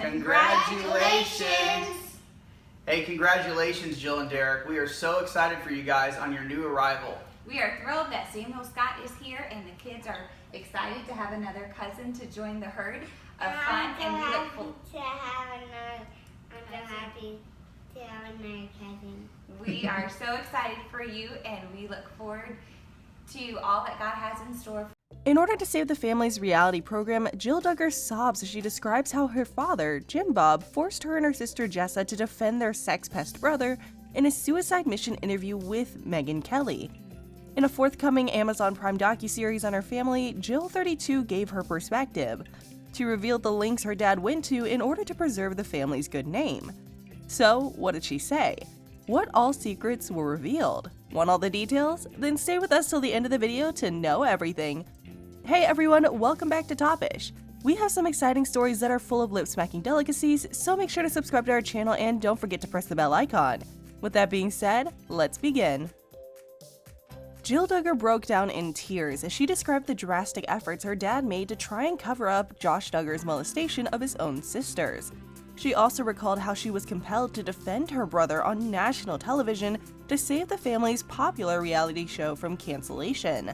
Congratulations! Hey, congratulations, Jill and Derek. We are so excited for you guys on your new arrival. We are thrilled that Samuel Scott is here, and the kids are excited to have another cousin to join the herd of fun. And we look forward to have another. I'm so happy to have another cousin. We are so excited for you, and we look forward to all that God has in store. In order to save the family's reality program, Jill Duggar sobs as she describes how her father, Jim Bob, forced her and her sister Jessa to defend their sex pest brother in a suicide mission interview with Megyn Kelly. In a forthcoming Amazon Prime docuseries on her family, Jill, 32, gave her perspective. She revealed the lengths her dad went to in order to preserve the family's good name. So, what did she say? What all secrets were revealed? Want all the details? Then stay with us till the end of the video to know everything. Hey everyone, welcome back to Topish. We have some exciting stories that are full of lip-smacking delicacies, so make sure to subscribe to our channel and don't forget to press the bell icon. With that being said, let's begin. Jill Duggar broke down in tears as she described the drastic efforts her dad made to try and cover up Josh Duggar's molestation of his own sisters. She also recalled how she was compelled to defend her brother on national television to save the family's popular reality show from cancellation.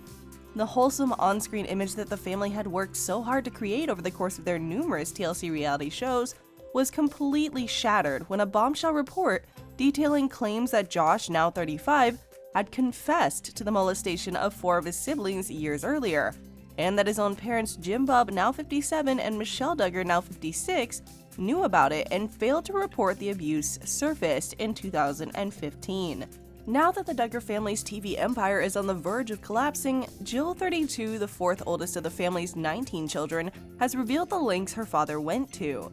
The wholesome on-screen image that the family had worked so hard to create over the course of their numerous TLC reality shows was completely shattered when a bombshell report detailing claims that Josh, now 35, had confessed to the molestation of 4 of his siblings years earlier, and that his own parents, Jim Bob, now 57, and Michelle Duggar, now 56, knew about it and failed to report the abuse surfaced in 2015. Now that the Duggar family's TV empire is on the verge of collapsing, Jill, 32, the 4th oldest of the family's 19 children, has revealed the lengths her father went to.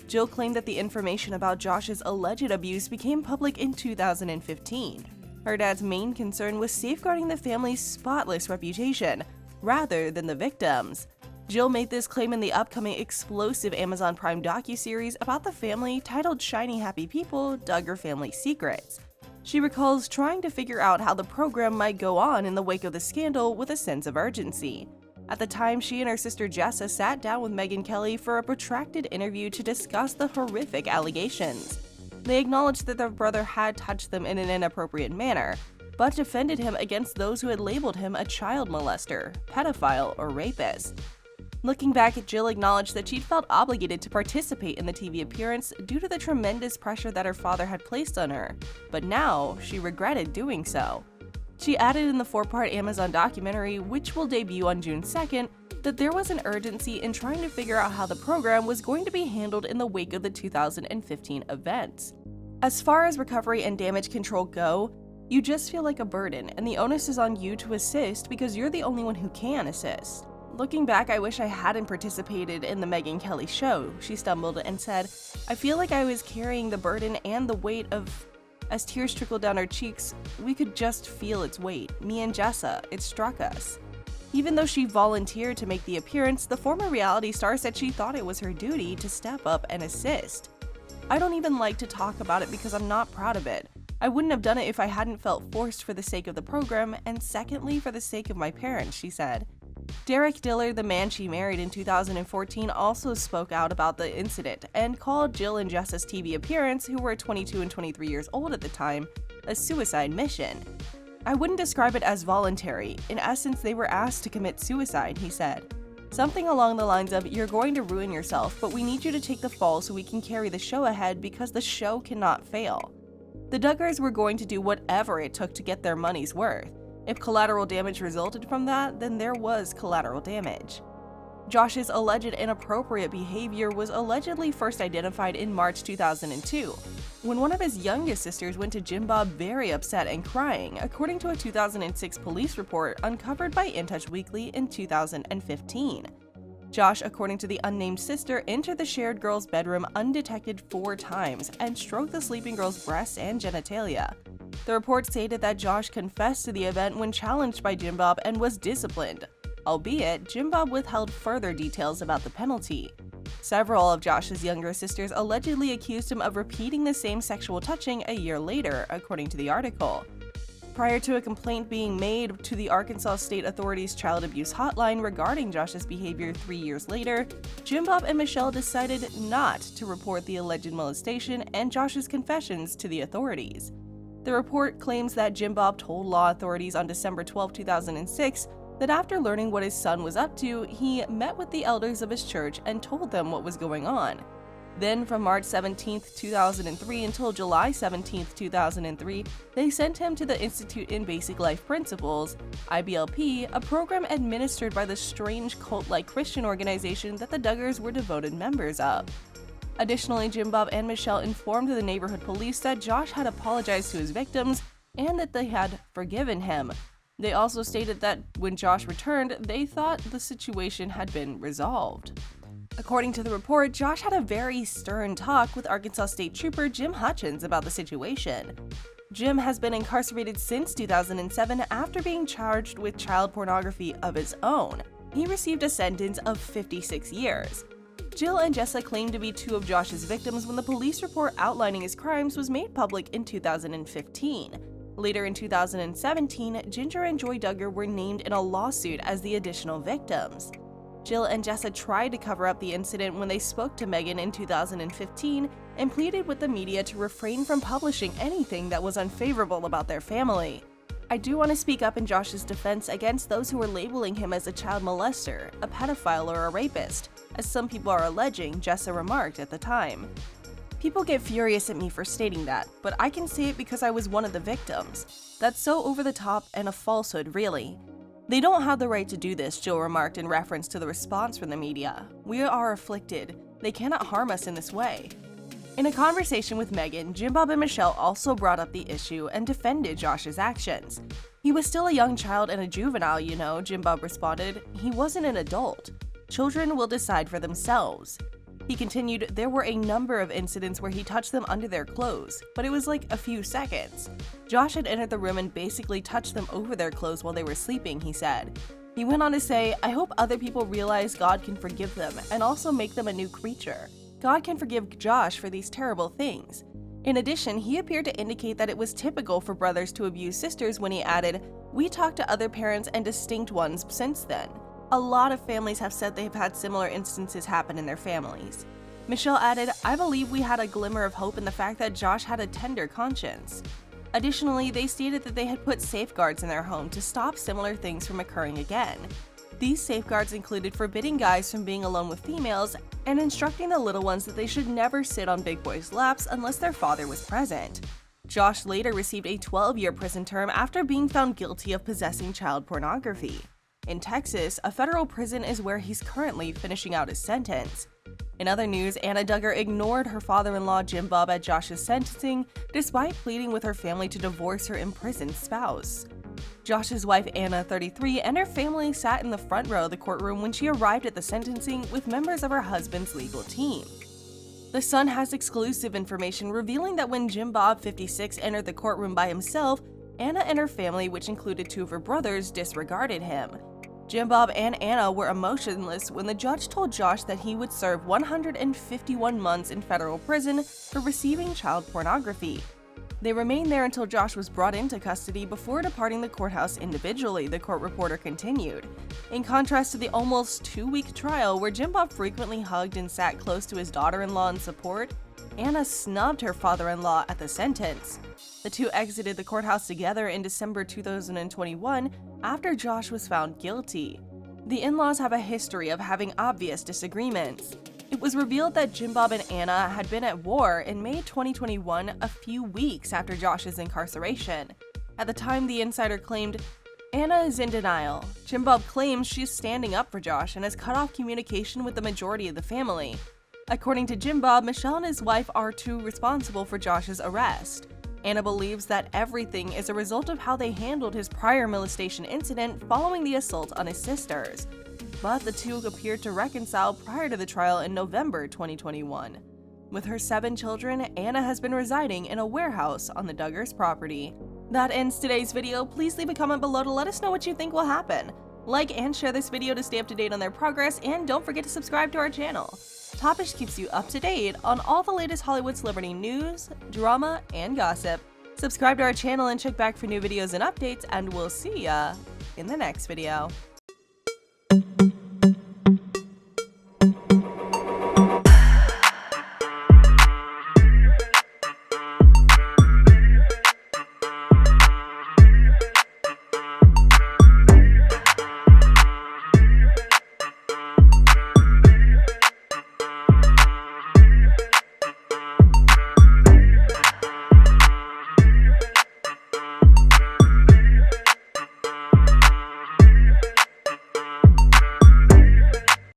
Jill claimed that the information about Josh's alleged abuse became public in 2015. Her dad's main concern was safeguarding the family's spotless reputation, rather than the victims. Jill made this claim in the upcoming explosive Amazon Prime docuseries about the family titled Shiny Happy People, Duggar Family Secrets. She recalls trying to figure out how the program might go on in the wake of the scandal with a sense of urgency. At the time, she and her sister Jessa sat down with Megyn Kelly for a protracted interview to discuss the horrific allegations. They acknowledged that their brother had touched them in an inappropriate manner, but defended him against those who had labeled him a child molester, pedophile, or rapist. Looking back, Jill acknowledged that she'd felt obligated to participate in the TV appearance due to the tremendous pressure that her father had placed on her, but now she regretted doing so. She added in the 4-part Amazon documentary, which will debut on June 2nd, that there was an urgency in trying to figure out how the program was going to be handled in the wake of the 2015 events. As far as recovery and damage control go, you just feel like a burden, and the onus is on you to assist because you're the only one who can assist. Looking back, I wish I hadn't participated in the Megyn Kelly show, she stumbled and said, I feel like I was carrying the burden and the weight of... As tears trickled down her cheeks, we could just feel its weight. Me and Jessa, it struck us. Even though she volunteered to make the appearance, the former reality star said she thought it was her duty to step up and assist. I don't even like to talk about it because I'm not proud of it. I wouldn't have done it if I hadn't felt forced for the sake of the program, and secondly for the sake of my parents, she said. Derek Dillard, the man she married in 2014, also spoke out about the incident and called Jill and Jessa's TV appearance, who were 22 and 23 years old at the time, a suicide mission. I wouldn't describe it as voluntary. In essence, they were asked to commit suicide, he said. Something along the lines of, you're going to ruin yourself, but we need you to take the fall so we can carry the show ahead because the show cannot fail. The Duggars were going to do whatever it took to get their money's worth. If collateral damage resulted from that, then there was collateral damage. Josh's alleged inappropriate behavior was allegedly first identified in March 2002, when one of his youngest sisters went to Jim Bob very upset and crying, according to a 2006 police report uncovered by In Touch Weekly in 2015. Josh, according to the unnamed sister, entered the shared girl's bedroom undetected 4 times and stroked the sleeping girl's breasts and genitalia. The report stated that Josh confessed to the event when challenged by Jim Bob and was disciplined, albeit Jim Bob withheld further details about the penalty. Several of Josh's younger sisters allegedly accused him of repeating the same sexual touching a year later, according to the article. Prior to a complaint being made to the Arkansas State Authority's child abuse hotline regarding Josh's behavior 3 years later, Jim Bob and Michelle decided not to report the alleged molestation and Josh's confessions to the authorities. The report claims that Jim Bob told law authorities on December 12, 2006, that after learning what his son was up to, he met with the elders of his church and told them what was going on. Then, from March 17, 2003 until July 17, 2003, they sent him to the Institute in Basic Life Principles, IBLP, a program administered by the strange cult-like Christian organization that the Duggars were devoted members of. Additionally, Jim Bob and Michelle informed the neighborhood police that Josh had apologized to his victims and that they had forgiven him. They also stated that when Josh returned, they thought the situation had been resolved. According to the report, Josh had a very stern talk with Arkansas State Trooper Jim Hutchins about the situation. Jim has been incarcerated since 2007 after being charged with child pornography of his own. He received a sentence of 56 years. Jill and Jessa claimed to be two of Josh's victims when the police report outlining his crimes was made public in 2015. Later in 2017, Ginger and Joy Duggar were named in a lawsuit as the additional victims. Jill and Jessa tried to cover up the incident when they spoke to Megyn in 2015 and pleaded with the media to refrain from publishing anything that was unfavorable about their family. I do want to speak up in Josh's defense against those who are labeling him as a child molester, a pedophile, or a rapist, as some people are alleging, Jessa remarked at the time. People get furious at me for stating that, but I can say it because I was one of the victims. That's so over the top and a falsehood, really. They don't have the right to do this, Jill remarked in reference to the response from the media. We are afflicted. They cannot harm us in this way. In a conversation with Megyn, Jim Bob and Michelle also brought up the issue and defended Josh's actions. He was still a young child and a juvenile, you know, Jim Bob responded. He wasn't an adult. Children will decide for themselves. He continued, there were a number of incidents where he touched them under their clothes, but it was like a few seconds. Josh had entered the room and basically touched them over their clothes while they were sleeping, he said. He went on to say, I hope other people realize God can forgive them and also make them a new creature. God can forgive Josh for these terrible things. In addition, he appeared to indicate that it was typical for brothers to abuse sisters when he added, we talked to other parents and distinct ones since then. A lot of families have said they've had similar instances happen in their families. Michelle added, I believe we had a glimmer of hope in the fact that Josh had a tender conscience. Additionally, they stated that they had put safeguards in their home to stop similar things from occurring again. These safeguards included forbidding guys from being alone with females and instructing the little ones that they should never sit on big boys' laps unless their father was present. Josh later received a 12-year prison term after being found guilty of possessing child pornography. In Texas, a federal prison is where he's currently finishing out his sentence. In other news, Anna Duggar ignored her father-in-law Jim Bob at Josh's sentencing, despite pleading with her family to divorce her imprisoned spouse. Josh's wife Anna, 33, and her family sat in the front row of the courtroom when she arrived at the sentencing with members of her husband's legal team. The Sun has exclusive information revealing that when Jim Bob, 56, entered the courtroom by himself, Anna and her family, which included two of her brothers, disregarded him. Jim Bob and Anna were emotionless when the judge told Josh that he would serve 151 months in federal prison for receiving child pornography. They remained there until Josh was brought into custody before departing the courthouse individually, the court reporter continued. In contrast to the almost 2-week trial where Jim Bob frequently hugged and sat close to his daughter-in-law in support, Anna snubbed her father-in-law at the sentence. The two exited the courthouse together in December 2021 after Josh was found guilty. The in-laws have a history of having obvious disagreements. It was revealed that Jim Bob and Anna had been at war in May 2021, a few weeks after Josh's incarceration. At the time, the insider claimed, Anna is in denial. Jim Bob claims she's standing up for Josh and has cut off communication with the majority of the family. According to Jim Bob, Michelle and his wife are too responsible for Josh's arrest. Anna believes that everything is a result of how they handled his prior molestation incident following the assault on his sisters. But the two appeared to reconcile prior to the trial in November 2021. With her 7 children, Anna has been residing in a warehouse on the Duggars' property. That ends today's video. Please leave a comment below to let us know what you think will happen. Like and share this video to stay up to date on their progress, and don't forget to subscribe to our channel. Topish keeps you up to date on all the latest Hollywood celebrity news, drama, and gossip. Subscribe to our channel and check back for new videos and updates, and we'll see ya in the next video.